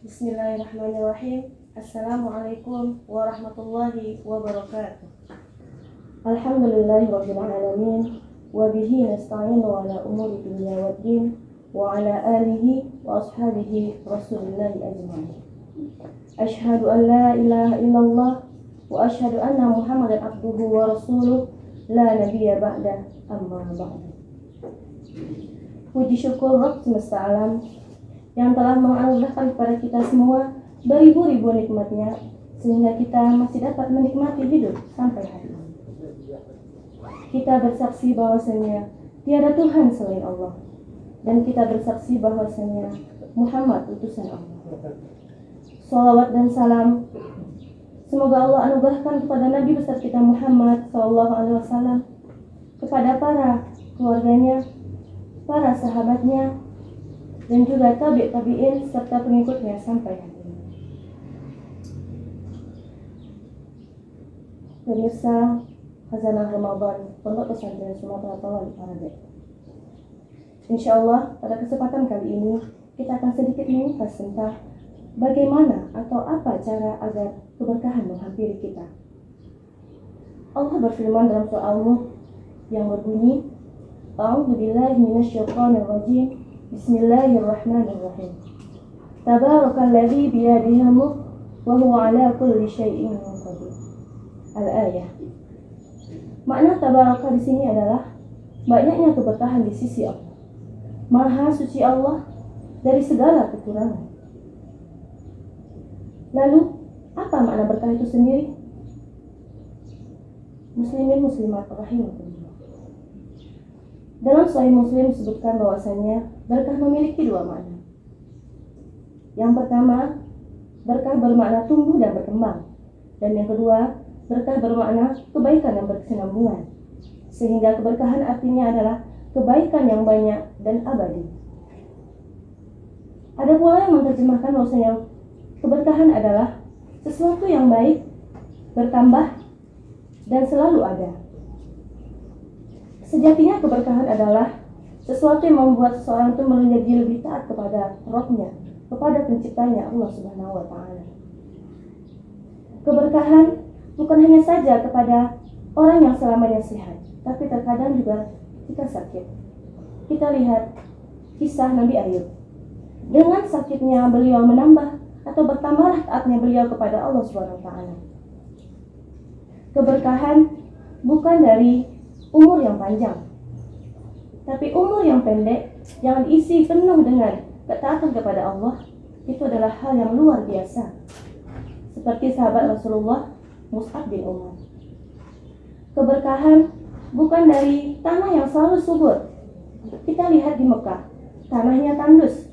Bismillahirrahmanirrahim. Assalamualaikum warahmatullahi wabarakatuh. Alhamdulillahirabbil alamin wa bihi nasta'inu ala umuri dunya waddin wa ala alihi wa ashabihi rasulillahi ajma'in. Asyhadu an la ilaha illallah wa asyhadu anna Muhammadan abduhu wa rasuluh la nabiyya ba'da amma ba'du. Puji syukur Rabb semesta alam yang telah menganugerahkan kepada kita semua beribu-ribu nikmatnya sehingga kita masih dapat menikmati hidup sampai hari ini. Kita bersaksi bahwasanya tiada Tuhan selain Allah, dan kita bersaksi bahwasanya Muhammad utusan Allah. Shalawat dan salam semoga Allah anugerahkan kepada Nabi besar kita Muhammad SAW, kepada para keluarganya, para sahabatnya, dan juga tabi'in serta pengikutnya sampai hari ini. Pemirsa Khazanah Ramadan Pondok Pesantren Sumatera Tawali Parabe. Insyaallah pada kesempatan kali ini kita akan sedikit mengupas tentang bagaimana atau apa cara agar keberkahan menghampiri kita. Allah berfirman dalam surah Al-Mulk yang berbunyi, A'udzubillahi minasyaitonirrajim. Bismillahirrahmanirrahim. Tabarakalladzi biyadihi mulk wa huwa ala kulli syai'in qadir. Al-ayah. Makna tabaraka di sini adalah banyaknya keberkahan di sisi Allah. Maha suci Allah dari segala kekurangan. Lalu, apa makna berkah itu sendiri? Muslimin muslimat rahimakumullah. Dalam Sahih Muslim disebutkan bahwasanya berkah memiliki dua makna. Yang pertama, berkah bermakna tumbuh dan berkembang. Dan yang kedua, berkah bermakna kebaikan yang berkesinambungan. Sehingga keberkahan artinya adalah kebaikan yang banyak dan abadi. Ada pula yang menerjemahkan bahwasanya keberkahan adalah sesuatu yang baik, bertambah, dan selalu ada. Sejatinya keberkahan adalah sesuatu yang membuat seseorang itu menjadi lebih taat kepada Rabb-Nya, kepada penciptanya Allah Subhanahu wa taala. Keberkahan bukan hanya saja kepada orang yang selamanya sehat, tapi terkadang juga kita sakit. Kita lihat kisah Nabi Ayub. Dengan sakitnya beliau menambah atau bertambahlah taatnya beliau kepada Allah Subhanahu wa taala. Keberkahan bukan dari umur yang panjang, tapi umur yang pendek yang diisi penuh dengan ketaatan kepada Allah, itu adalah hal yang luar biasa. Seperti sahabat Rasulullah Mus'ab bin Umar. Keberkahan bukan dari tanah yang selalu subur. Kita lihat di Mekah, tanahnya tandus,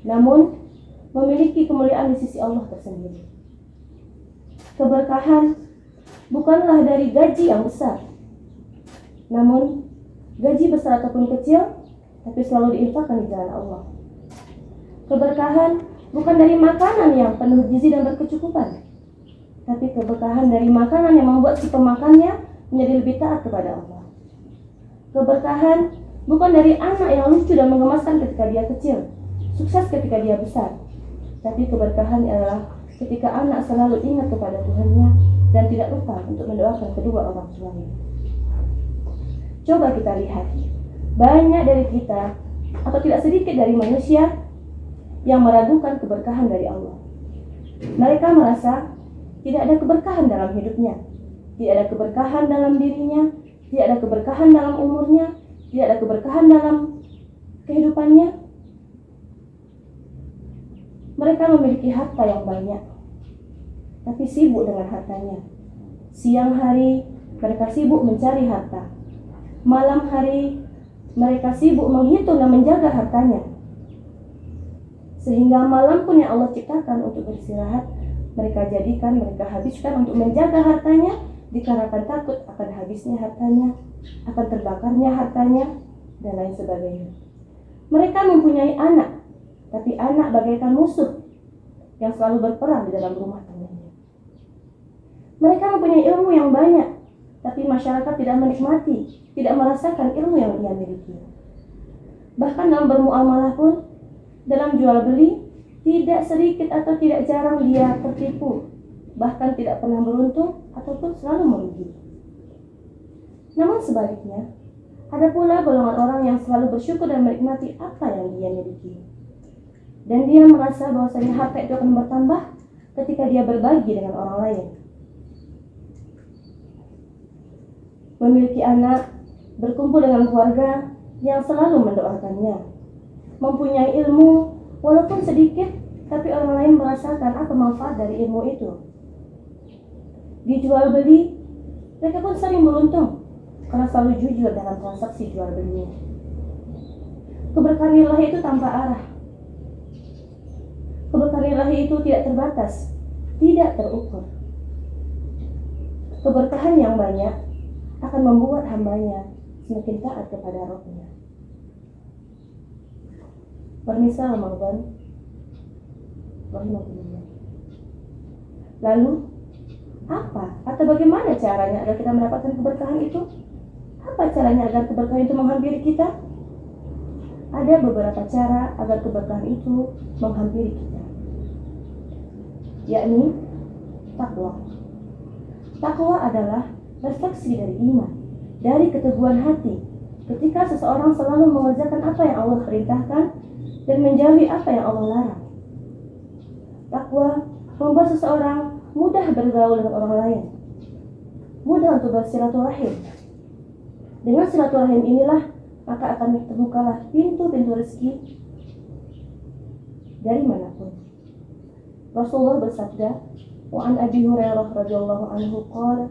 namun memiliki kemuliaan di sisi Allah tersendiri. Keberkahan bukanlah dari gaji yang besar, namun gaji besar ataupun kecil, tapi selalu diinfakkan di jalan Allah. Keberkahan bukan dari makanan yang penuh gizi dan berkecukupan, tapi keberkahan dari makanan yang membuat si pemakannya menjadi lebih taat kepada Allah. Keberkahan bukan dari anak yang lucu dan menggemaskan ketika dia kecil, sukses ketika dia besar, tapi keberkahan adalah ketika anak selalu ingat kepada Tuhannya dan tidak lupa untuk mendoakan kedua orang tuanya. Coba kita lihat, banyak dari kita atau tidak sedikit dari manusia yang meragukan keberkahan dari Allah. Mereka merasa tidak ada keberkahan dalam hidupnya, tidak ada keberkahan dalam dirinya, tidak ada keberkahan dalam umurnya, tidak ada keberkahan dalam kehidupannya. Mereka memiliki harta yang banyak, tapi sibuk dengan hartanya. Siang hari mereka sibuk mencari harta. Malam hari mereka sibuk menghitung dan menjaga hartanya. Sehingga malam pun yang Allah ciptakan untuk beristirahat, mereka habiskan untuk menjaga hartanya, dikarenakan takut akan habisnya hartanya, akan terbakarnya hartanya, dan lain sebagainya. Mereka mempunyai anak, tapi anak bagaikan musuh yang selalu berperang di dalam rumah tangganya. Mereka mempunyai ilmu yang banyak, tapi masyarakat tidak menikmati, tidak merasakan ilmu yang ia miliki. Bahkan dalam bermuamalah pun, dalam jual beli, Tidak sedikit atau tidak jarang dia tertipu, bahkan tidak pernah beruntung ataupun selalu merugi. Namun sebaliknya, ada pula golongan orang yang selalu bersyukur dan menikmati apa yang dia miliki. Dan dia merasa bahwasanya harta itu akan bertambah ketika dia berbagi dengan orang lain. Memiliki anak, berkumpul dengan keluarga yang selalu mendoakannya. Mempunyai ilmu, walaupun sedikit, tapi orang lain merasakan apa manfaat dari ilmu itu. Dijual beli, mereka pun sering beruntung karena selalu jujur dalam transaksi jual belinya. Keberkahan ilahi itu tanpa arah. Keberkahan ilahi itu tidak terbatas, tidak terukur. Keberkahan yang banyak akan membuat hambanya semakin taat kepada Rabb-Nya. Permisal Ramadan, rahimahullah. Lalu, apa atau bagaimana caranya agar kita mendapatkan keberkahan itu? Apa caranya agar keberkahan itu menghampiri kita? Ada beberapa cara agar keberkahan itu menghampiri kita, yakni takwa. Takwa adalah refleksi dari iman, dari keteguhan hati, ketika seseorang selalu mengerjakan apa yang Allah perintahkan dan menjauhi apa yang Allah larang. Takwa membuat seseorang mudah bergaul dengan orang lain, mudah untuk bersilaturahim. Dengan silaturahim inilah maka akan terbukalah pintu-pintu rezeki dari manapun. Rasulullah bersabda, wa an Abi Hurairah radhiyallahu anhu qala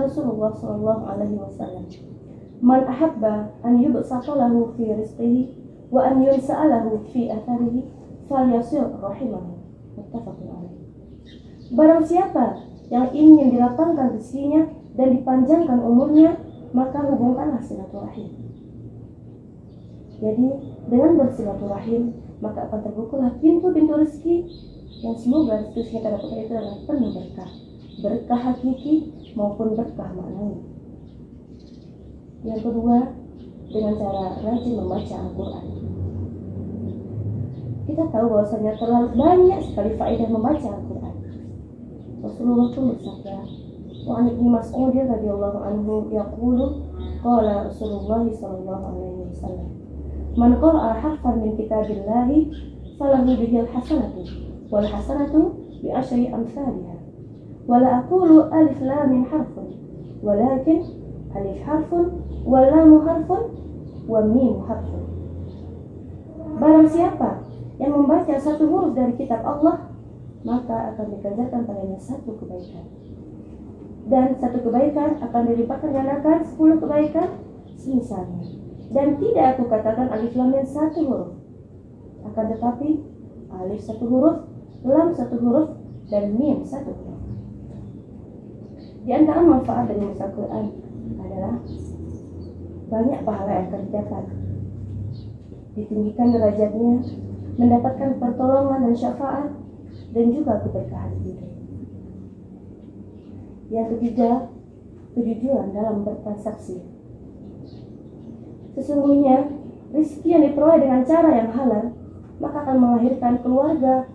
Rasulullah sallallahu alaihi wasallam, man ahabba an yubsata lahu fi rizqihi wa an yunsa'a lahu fi atharihi falyasil rahimahu. Muttafaqun alaih. Barang siapa yang ingin dilapangkan rezekinya dan dipanjangkan umurnya, maka hubungkanlah silaturahim. Jadi dengan bersilaturahim maka akan terbukalah pintu-pintu rezeki yang semoga rezeki kita dapatkan itu adalah penuh berkah, berkah hakiki maupun berkah maknawi. Yang kedua, dengan cara rajin membaca Al-Quran. Kita tahu bahwasanya terlalu banyak sekali faedah membaca Al-Quran. Rasulullah pun bersabda, wa an Ibnu Mas'ud radhiyallahu anhu yaqulu qala Rasulullah sallallahu alaihi wasallam, man qara'a harfan min kitabillahi falahu bihi al-hasanatu wal hasanatu bi asyri amsalha wa la aqulu alif lam mim harfun walakin alif harfun wa lam harfun wa mim harfun. Barang siapa yang membaca satu huruf dari kitab Allah, maka akan dikerjakan padanya satu kebaikan, dan satu kebaikan akan dilipatkan gandakan 10 kebaikan semisalnya. Dan tidak aku katakan alif lam mim satu huruf, akan tetapi alif satu huruf, lam satu huruf, dan mim satu huruf. Di antara manfaat dari membaca Al-Quran adalah banyak pahala yang akan didapat, ditinggikan derajatnya, mendapatkan pertolongan dan syafaat, dan juga keberkahan hidup. Yang ketiga, kejujuran dalam bertransaksi. Sesungguhnya rezeki yang diperoleh dengan cara yang halal maka akan melahirkan keluarga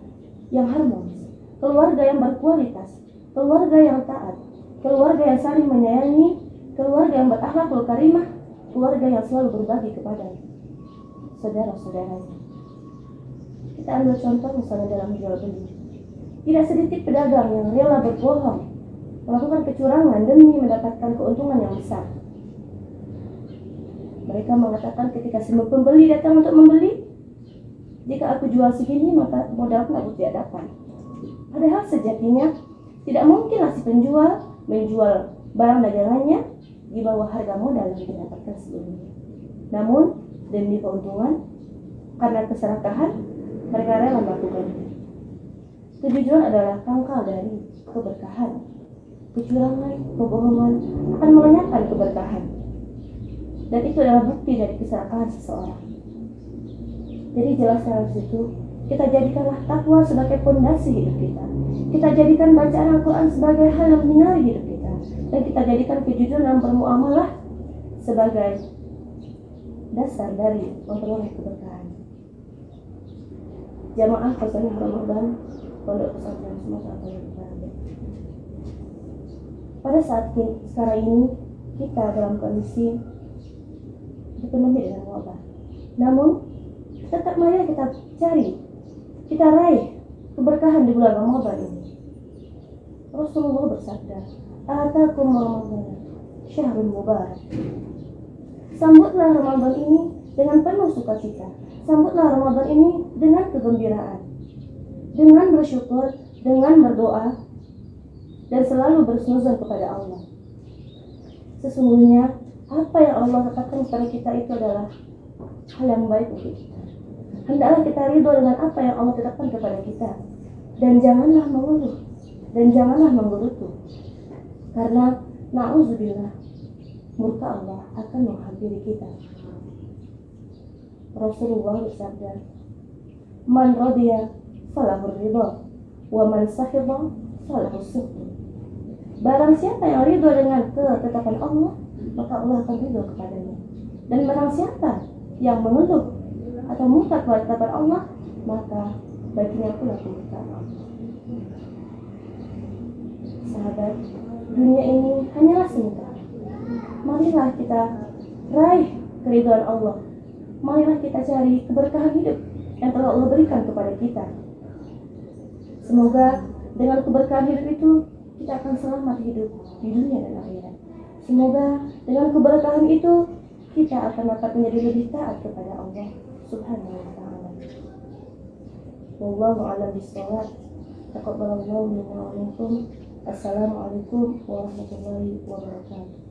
yang harmonis, keluarga yang berkualitas, keluarga yang taat, keluarga yang saling menyayangi, keluarga yang berakhlakul karimah, keluarga yang selalu berbagi kepada saudara-saudaranya. Kita ambil contoh misalnya dalam jual beli. Tidak sedikit pedagang yang rela berbohong, melakukan kecurangan demi mendapatkan keuntungan yang besar. Mereka mengatakan ketika si pembeli datang untuk membeli, jika aku jual segini maka modalku aku tidak dapat. Padahal sejatinya tidak mungkinlah si penjual menjual barang dagangannya di bawah harga modal yang didapatkan sebelumnya. Namun demi keuntungan, karena keserakahan, mereka rela melakukannya. Kejujuran adalah pangkal dari keberkahan. Kecurangan, kebohongan akan melenyapkan keberkahan. Dan itu adalah bukti dari keserakahan seseorang. Jadi jelas dari situ, kita jadikanlah takwa sebagai pondasi hidup kita. Kita jadikan bacaan Al-Quran sebagai hal yang menyinari hidup kita. Dan kita jadikan kejujuran dalam bermuamalah sebagai dasar dari memperoleh keberkahan. jamaah pesan Ramadan Pondok Pesantren Sumatera Barat. Pada saat sekarang ini kita dalam kondisi dipenuhi dengan wabah. Namun tetap mari kita cari, kita raih keberkahan di bulan Ramadan ini. Rasulullah bersabda, "Atakum Ramadan syahrul mubarak." Sambutlah Ramadan ini dengan penuh sukacita. Sambutlah Ramadan ini dengan kegembiraan, dengan bersyukur, dengan berdoa, dan selalu bersujud kepada Allah. Sesungguhnya apa yang Allah katakan kepada kita itu adalah hal yang baik untuk kita. Hendaklah kita ridho dengan apa yang Allah tetapkan kepada kita, dan janganlah mengeluh dan janganlah menggerutu, karena na'udzubillah, murka Allah akan menghampiri kita. Rasulullah bersabda, "Man radiya falahu ridha, wa man sakhita falahu sukhtu." Barang siapa yang ridho dengan ketetapan Allah, maka Allah akan ridho kepadanya. Dan barang siapa yang mengeluh atau murka kepada ketetapan Allah, maka baginya pula kemurkaan Allah. Sahabat, dunia ini hanyalah sementara. Marilah kita raih keridhaan Allah. Marilah kita cari keberkahan hidup yang telah Allah berikan kepada kita. Semoga dengan keberkahan hidup itu kita akan selamat hidup di dunia dan akhirat. Semoga dengan keberkahan itu kita akan dapat menjadi lebih taat kepada Allah Subhanahu wa ta'ala. Wallahu a'lam bishawab. Taqabbalallahu minna wa minkum. Assalamualaikum warahmatullahi wabarakatuh.